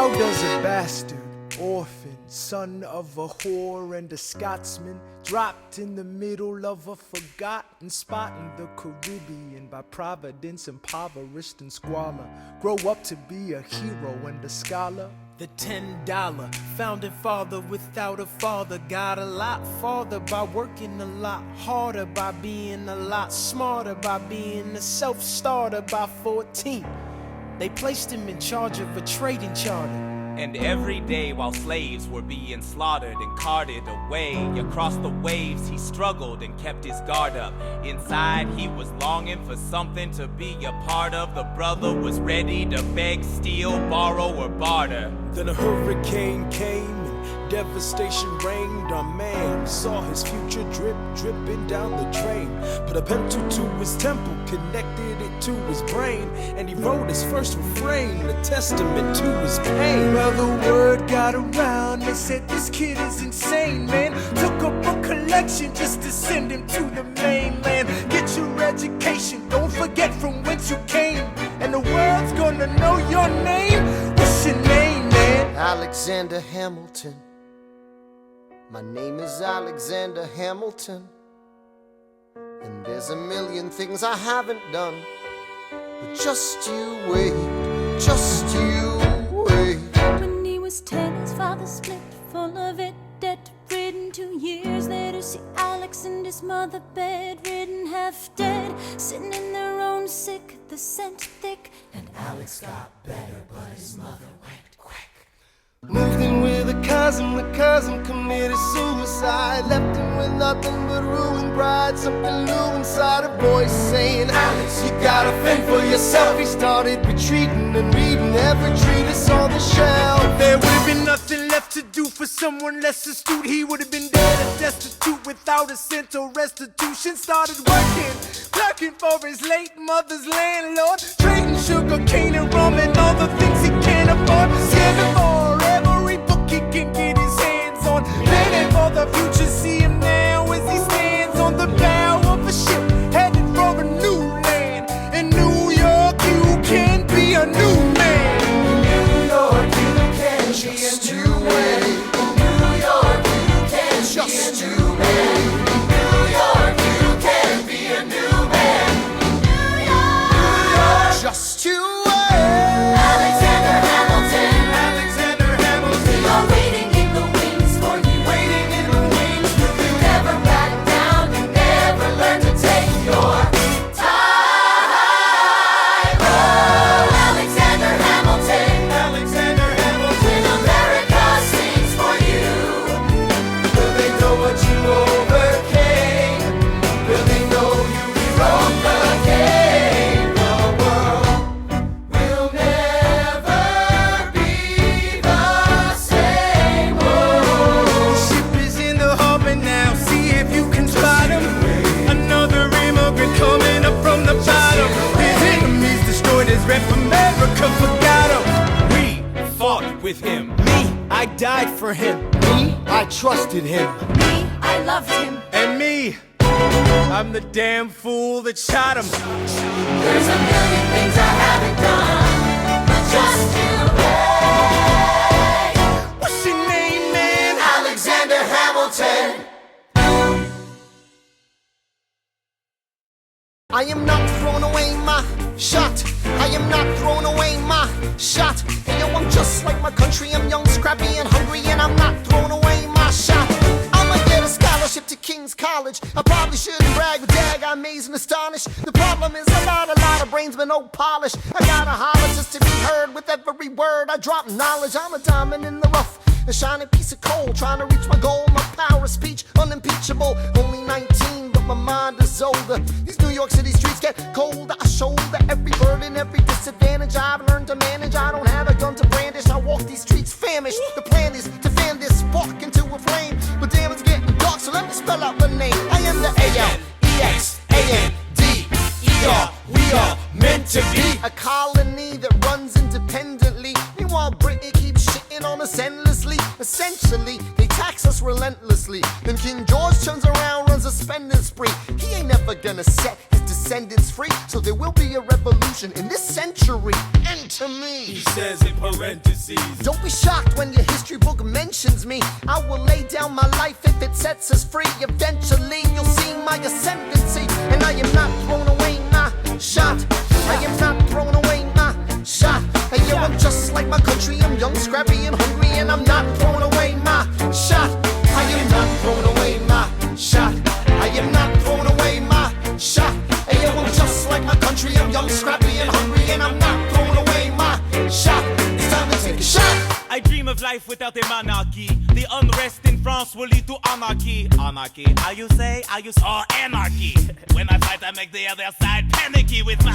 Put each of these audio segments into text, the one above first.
How does a bastard, orphan, son of a whore and a Scotsman, dropped in the middle of a forgotten spot in the Caribbean, by providence impoverished and squalor, grow up to be a hero and a scholar? The $10 founding father without a father got a lot farther by working a lot harder, by being a lot smarter, by being a self-starter. By 14, they placed him in charge of a trading charter. And every day while slaves were being slaughtered and carted away across the waves, he struggled and kept his guard up. Inside he was longing for something to be a part of. The brother was ready to beg, steal, borrow, or barter. Then a hurricane came and devastation reigned. Our man saw his future dripping down the drain. Put a pencil to his temple, connected it to his brain, and he wrote his first refrain, a testament to his pain. Well, the word got around, they said this kid is insane, man. Took a book collection just to send him to the mainland. Get your education, don't forget from whence you came, and the world's gonna know your name. What's your name, man? Alexander Hamilton. My name is Alexander Hamilton, and there's a million things I haven't done, but just you wait, just you wait. When he was 10, his father split, full of it, debt-ridden. 2 years later, see Alex and his mother bedridden, half dead, sitting in their own sick, the scent thick. And Alex got better, but his mother went quick. Moved in with a cousin, the cousin committed suicide. Left him with nothing but ruined pride. Something new inside, a voice saying, Alex, you gotta fend for yourself. He started retreating and reading every treatise on the shelf. There would've been nothing left to do for someone less astute. He would've been dead and destitute without a cent or restitution. Started working, clerking for his late mother's landlord, trading sugar cane and rum and all the things he can't afford. Scamming for every book he can get his hands on, planning for the future. See him now as he stands on the bow of a ship, headed for a new land. In New York you can be a new man. New York, you can just be a new man. New York, you can just be a new man. New York, you can be a new man. New York, just you wait. Alexander Hamilton, Alexander Hamilton, we are waiting in the wings for you. waiting in the wings for you. Never back down, you never learn to take your time. Oh, Alexander Hamilton, Alexander Hamilton, when America sings for you. Will they know what you overcame? Will they know you rewrote the game? The world will never be the same. the ship is in the harbor now, see if you can spot him. Another immigrant coming up from the bottom. His enemies destroyed his rep, America forgot him. We fought with him, me, I died for him. Me, I trusted him. Me, I loved him. And me, I'm the damn fool that shot him. There's a million things I haven't done, but just you wait. What's your name, man? Alexander Hamilton. I am not throwing away my shot. I am not throwing away my shot. And yo, I'm just like my country. I'm young, scrappy, and hungry, and I'm not throwing away my shot. I'ma get a scholarship to King's College. I probably shouldn't brag, but dag, I amaze and astonish. The problem is a lot of brains, but no polish. I gotta holler just to be heard with every word. I drop knowledge. I'm a diamond in the rough, a shining piece of coal, trying to reach my goal. My power of speech, unimpeachable. Only 19, but my mind is older. These New York City streets get colder. I shoulder every burden, every disadvantage. I've learned to manage. I don't have a gun to brandish. I walk these streets famished. The plan is to fan this spark into a flame, but damn, it's getting dark, so let me spell out the name. I am the ALEXANDER. We are meant to be a colony that runs independently. Meanwhile, Britain keeps shitting on us endlessly. Essentially, they tax attacks us relentlessly. Then King George turns around, runs a spending spree. He ain't never gonna set his descendants free, so there will be a revolution in this century. Enter me. He says in parentheses. Don't be shocked when your history book mentions me. I will lay down my life if it sets us free. Eventually you'll see my ascendancy, and I am not thrown away my shot. I am not thrown away my shot. Hey yo, I'm just like my country. I'm young, scrappy, and hungry, and I'm not throwing away my shot. I am not throwing away my shot. I am not throwing away my shot. Hey yo, I'm just like my country. I'm young, scrappy, and hungry, and I'm not throwing away my shot. It's time to take a shot. I dream of life without a monarchy. The unrest in France will lead to anarchy. Anarchy, how you say? Or anarchy. When I fight, I make the other side panicky with my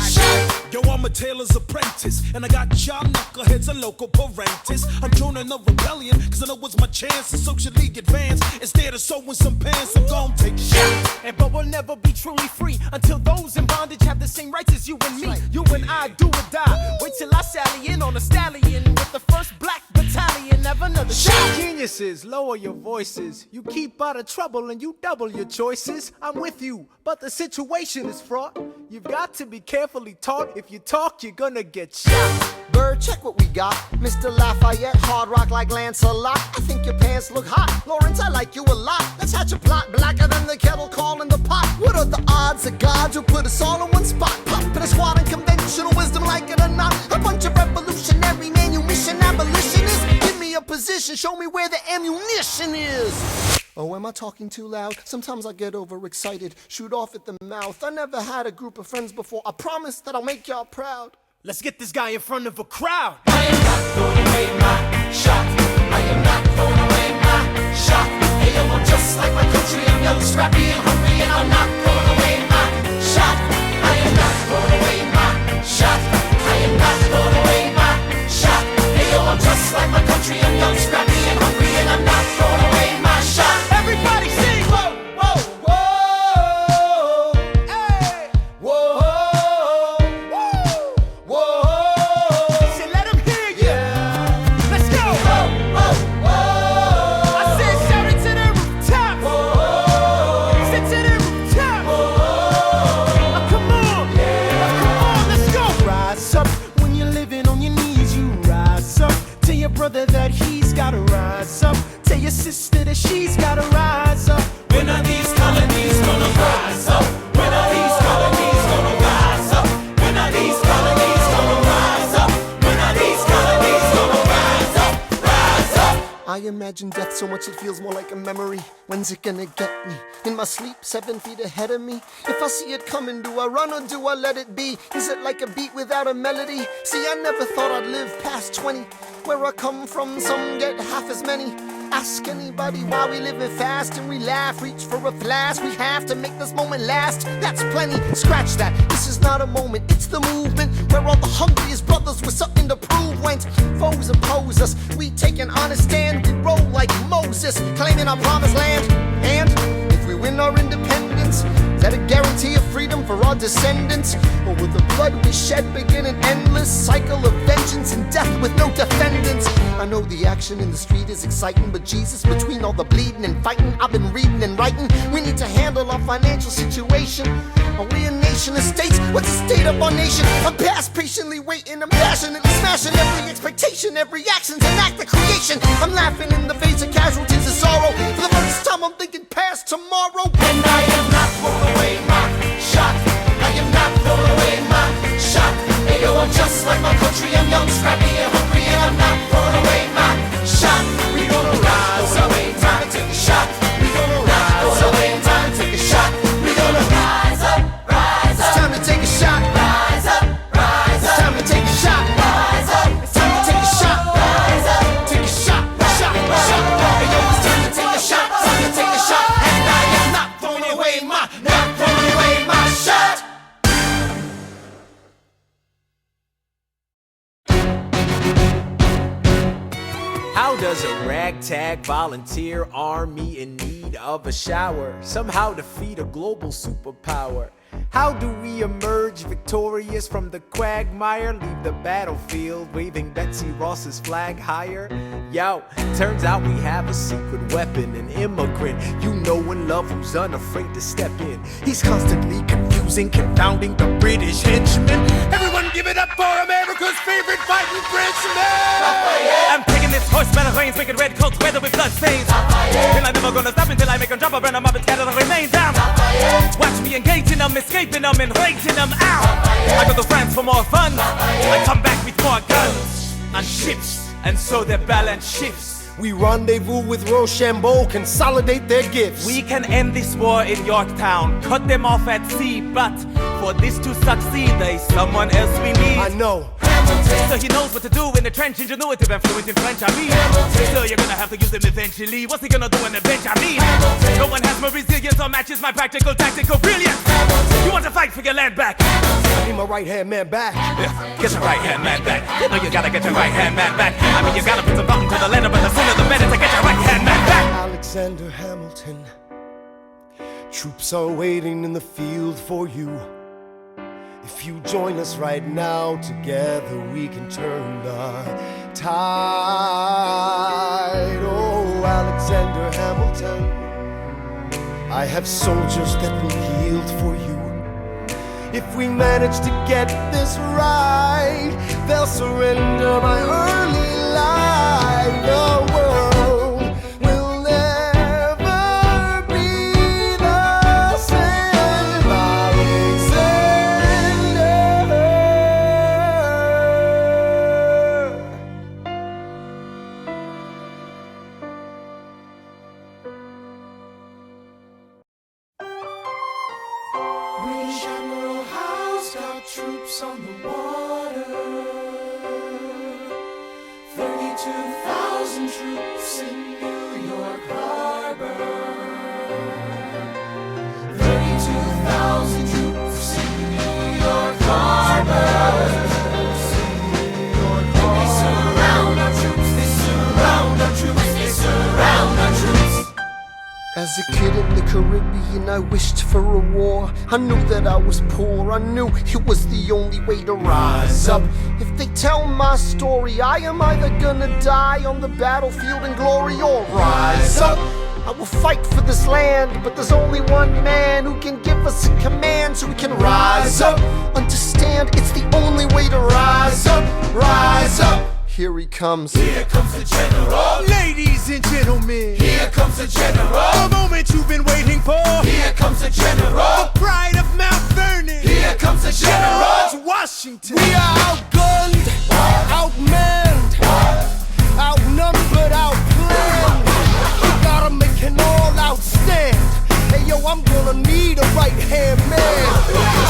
Yo, I'm a tailor's apprentice, and I got y'all knuckleheads and local parentes. I'm joining the rebellion, cause I know it's my chance to socially advance. Instead of sewing some pants, I'm gon' take a shot. But we'll never be truly free until those in bondage have the same rights as you and me. You and I do or die. Wait till I sally in on a stallion with the first black battalion. Have another shot. Geniuses, lower your voices. You keep out of trouble and you double your choices. I'm with you, but the situation is fraught. You've got to be carefully taught. If you talk, you're gonna get shot. Bird, check what we got. Mr. Lafayette, hard rock like Lancelot. I think your pants look hot. Lawrence, I like you a lot. Let's hatch a plot blacker than the kettle calling the pot. What are the odds of God will put us all in one spot? Pop in a squad and conventional wisdom, like it or not. A bunch of revolutionary manumission abolitionists. Give me a position, show me where the ammunition is. Oh, am I talking too loud? Sometimes I get overexcited, shoot off at the mouth. I never had a group of friends before. I promise that I'll make y'all proud. Let's get this guy in front of a crowd. I am not throwing away my shot. I am not throwing away my shot. Hey yo, I'm just like my country. I'm young, scrappy, and hungry, and I'm not throwing away my shot. I am not throwing away my shot. I am not throwing away my shot. Hey yo, I'm just like my country. I'm young, scrappy, and hungry, and I'm not throwing away my shot. Everybody sing. Whoa, whoa, whoa, hey, whoa. Brother that he's gotta rise up. Tell your sister that she's gotta rise up. When are these colonies gonna rise up? When are these colonies gonna rise up? When are these colonies gonna rise up? When are these colonies gonna rise up? Rise up! I imagine death so much it feels more like a memory. When's it gonna get me? In my sleep, 7 feet ahead of me. If I see it coming, do I run or do I let it be? Is it like a beat without a melody? See, I never thought I'd live past 20. Where I come from, some get half as many. Ask anybody why we living fast and we laugh, reach for a flask. We have to make this moment last. That's plenty, scratch that. This is not a moment, it's the movement. Where all the hungriest brothers with something to prove went. Foes oppose us, we take an honest stand. We roll like Moses, claiming our promised land. And if we win our independence, is that a guarantee of freedom for our descendants? Or will the blood we shed begin an endless cycle of vengeance and death with no defendants? I know the action in the street is exciting, but Jesus, between all the bleeding and fighting I've been reading and writing, we need to handle our financial situation. Are we a nation of states? What's the state of our nation? I'm past patiently waiting, I'm passionately smashing every expectation, every action's an act of creation. I'm laughing in the face of casualties of sorrow. For the first time I'm thinking past tomorrow. And I am not throwing away my shot. I am not throwing away my shot. Hey yo, I'm just like my country. I'm young, scrappy, and hungry, and I'm not throwing away my shot. We gonna rise up, time to take a shot. We gonna rise up, time to take a shot. We gonna rise up, rise up. It's time to take a shot. Rise up, rise up. It's time to take a shot. Rise up. It's time to take a shot. Rise up. Take a shot, shot, shot. Hey yo, it's time to take a shot. Time to take a shot. And I am not throwing away my shot. How does a ragtag volunteer army in need of a shower somehow defeat a global superpower? How do we emerge victorious from the quagmire? Leave the battlefield waving Betsy Ross's flag higher? Yo, turns out we have a secret weapon, an immigrant you know and love who's unafraid to step in. He's constantly confusing, confounding the British henchmen. Everyone give it up for America's favorite fighting Frenchman! I'm taking this horse by the reins, making red coats weather with blood stains. And I'm never gonna stop until I make them drop, burn them up and scatter the remains down. Watch me engaging them, escaping them, and raising them out. I go to France for more fun. I come back with more guns and ships, and so their balance shifts. We rendezvous with Rochambeau, consolidate their gifts. We can end this war in Yorktown, cut them off at sea, but for this to succeed, there's someone else we need. I know. So he knows what to do in the trench, ingenuitive and fluent in French, I mean. So you're gonna have to use him eventually. What's he gonna do on the bench, I mean? No one has more resilience or matches my practical tactical brilliance. You want to fight for your land back? I need my right-hand man back. Yeah, get your right-hand man back. You know you gotta get your right-hand man back. I mean, you gotta put some thought into the letter, but the sooner the better to get your right-hand man back. Alexander Hamilton, troops are waiting in the field for you. If you join us right now, together we can turn the tide. Oh, Alexander Hamilton, I have soldiers that will yield for you. If we manage to get this right, they'll surrender my early life. The world will never be the same. Alexander. British Admiral Howe's got troops on the water. 32,000 troops in New York Harbor. 32,000 troops in New York Harbor. They surround our troops, they surround our troops, they surround our troops. As a kid in the Caribbean, I wished for a war. I knew that I was poor, I knew it was the only way to rise up. If they tell my story, I am either gonna die on the battlefield in glory or rise up. I will fight for this land, but there's only one man who can give us a command so we can rise up. Understand, it's the only way to rise up, rise up. Here he comes. Here comes the general. Ladies and gentlemen, Here comes the general. the moment you've been waiting for. Here comes the general. The pride of Mount Vernon. Here comes the general. George Washington. We are outgunned, outmanned, outnumbered, outplanned. We gotta make an all-out stand. Hey yo, I'm gonna need a right-hand man.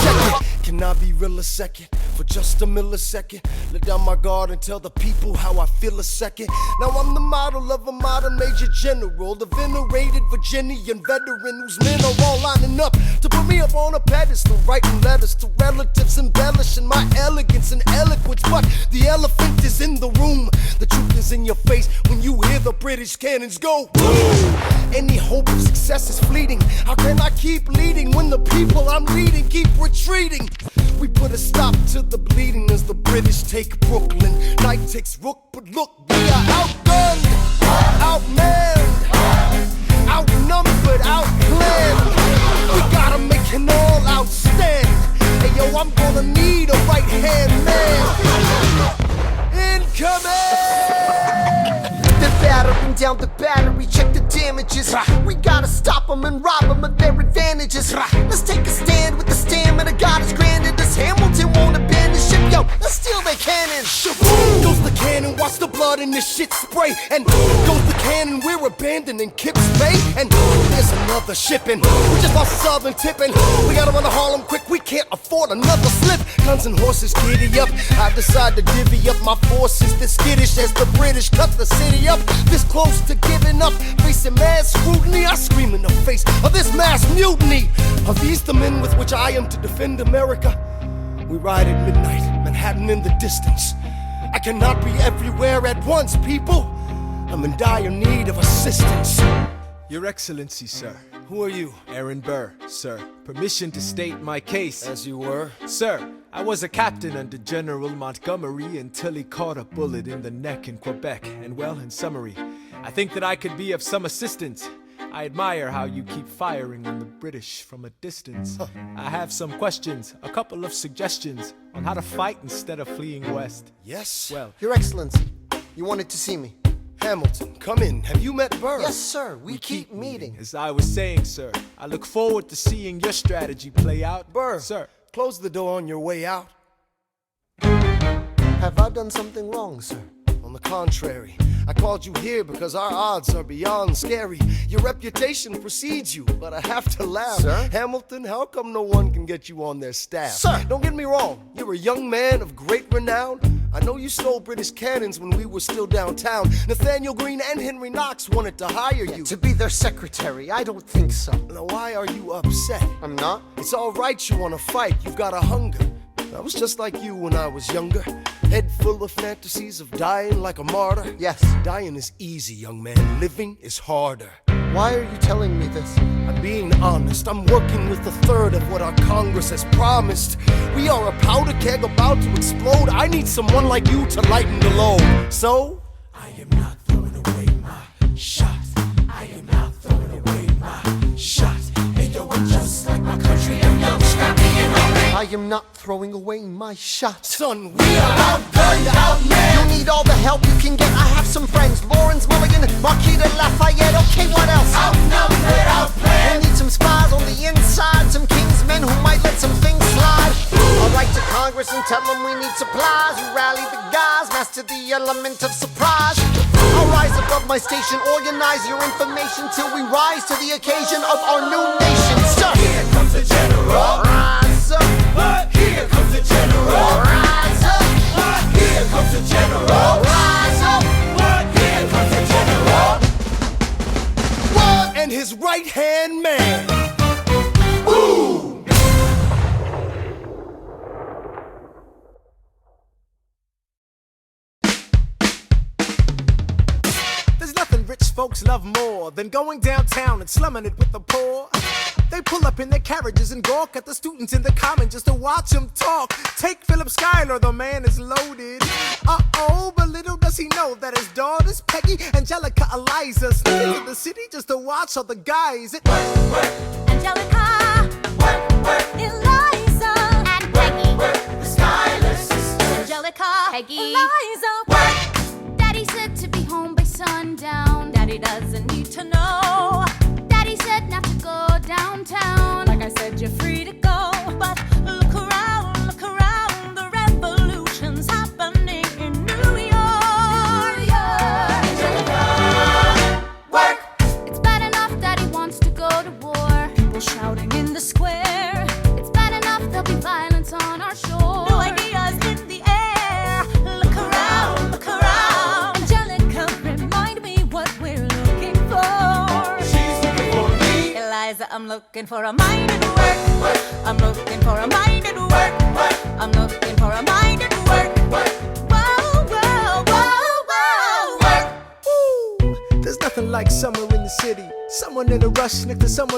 Check it. Can I be real a second? For just a millisecond, let down my guard and tell the people how I feel a second. Now I'm the model of a modern major general, the venerated Virginian veteran whose men are all lining up to put me up on a pedestal, writing letters to relatives, embellishing my elegance and eloquence. But the elephant is in the room, the truth is in your face when you hear the British cannons go boom. Any hope of success is fleeting. How can I keep leading when the people I'm leading keep retreating? We put a stop to the bleeding as the British take Brooklyn. Night takes Rook, but look, we are outgunned, outmanned, outnumbered, outplanned. We gotta make an all-out stand. Hey yo, I'm gonna need a right-hand man. Incoming! They're battering down the battery, check the damages. We gotta stop them and rob them of their advantages. Let's take a stand with the stamina God has granted us. Hamilton won't abandon ship, yo, let's steal their cannon. Shaboom! Goes the cannon, watch the blood in this shit spray. And goes the cannon, we're abandoning Kips Bay. And there's another shipping, we just lost Southern tipping. We gotta run to Harlem quick, we can't afford another slip. Guns and horses giddy up, I decide to divvy up my forces. This skittish as the British cut the city up. This close to giving up, facing mass scrutiny. I scream in the face of this mass mutiny. Are these the men with which I am to defend America? We ride at midnight, Manhattan in the distance. I cannot be everywhere at once, people. I'm in dire need of assistance. Your Excellency, sir. Who are you? Aaron Burr, sir. Permission to state my case. As you were? Sir, I was a captain under General Montgomery until he caught a bullet in the neck in Quebec. And well, in summary, I think that I could be of some assistance. I admire how you keep firing on the British from a distance. I have some questions, a couple of suggestions on how to fight instead of fleeing west. Yes? Well, Your Excellency, you wanted to see me. Hamilton, come in. Have you met Burr? Yes, sir. We keep meeting. as I was saying, sir, I look forward to seeing your strategy play out. Burr, Sir. close the door on your way out. Have I done something wrong, sir? On the contrary, I called you here because our odds are beyond scary. Your reputation precedes you, but I have to laugh. Sir? Hamilton, how come no one can get you on their staff? Sir! Don't get me wrong, you're a young man of great renown. I know you stole British cannons when we were still downtown. Nathaniel Greene and Henry Knox wanted to hire you. To be their secretary, I don't think so. Now why are you upset? I'm not. It's all right you want to fight, you've got a hunger. I was just like you when I was younger. Head full of fantasies of dying like a martyr. Yes. Dying is easy, young man. Living is harder. Why are you telling me this? I'm being honest. I'm working with a third of what our Congress has promised. We are a powder keg about to explode. I need someone like you to lighten the load. So, I am not throwing away my shot. I am not throwing away my shot. Hey yo, I'm just like my country. I'm young, scrappy, and hungry. I am not throwing away my shot. son, we are outgunned, outmanned. You need all the help you can get. I have some friends. Lawrence Mulligan, Marquis de Lafayette. Okay, what else? Outnumbered, outplanned. We need some spies on the inside. Some kingsmen who might let some things slide. I'll write to Congress and tell them we need supplies. You rally the guys, master the element of surprise. I'll rise above my station, organize your information till we rise to the occasion of our new nation. So, Here comes the general. rise up. What? Here comes the general. Rise up. What? Here comes the general. Rise up. What? Here comes the general. What? And his right-hand man. Ooh. There's nothing rich folks love more than going downtown and slumming it with the poor. They pull up in their carriages and gawk at the students in the common just to watch them talk. Take Philip Schuyler, the man is loaded. Uh-oh, but little does he know that his daughters, Peggy, Angelica, Eliza, sneak into the city just to watch all the guys. Angelica, Eliza, and Peggy, The Schuyler sisters. Angelica, Peggy, Eliza. Daddy said to be home by sundown. Daddy doesn't need to know. Daddy said not to go downtown. Like I said, you're free to go, but look around, the revolution's happening in New York. Angelica, Work. it's bad enough Daddy wants to go to war. People shouting in the square. It's bad enough there'll be violence on our shore. New ideas in the air. Look around, Angelica, remind me what we're looking for. She's looking for me. Eliza, I'm looking for a mind at work. I'm looking for a mind at work. I'm looking for a mind at work. Whoa, whoa, whoa, whoa. Ooh, there's nothing like summer in the city. Someone in a rush next to someone